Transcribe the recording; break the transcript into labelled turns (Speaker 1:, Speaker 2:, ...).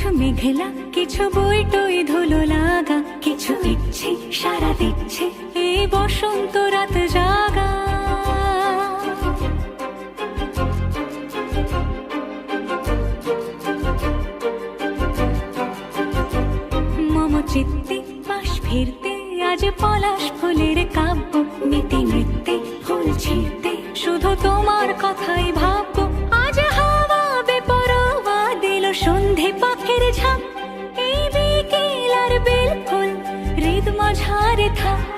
Speaker 1: কিছু মেঘলা, কিছু বই টই ধুলো লাগা, কিছু ইচ্ছে সারা দিচ্ছে এই বসন্ত রাত জাগা। মম চিত্তে পাশ ফিরতে আজ পলাশ ফুলের কাব্য, নীতি নৃত্যে ফুল ছিঁড়তে শুধু তোমার কথাই ভাববো। আজ হাওয়া বেপরোয়া দিল সন্ধে পাখির ঝাঁক, এই বিকেল আর বিলকুল হৃদ মাঝারে থাক।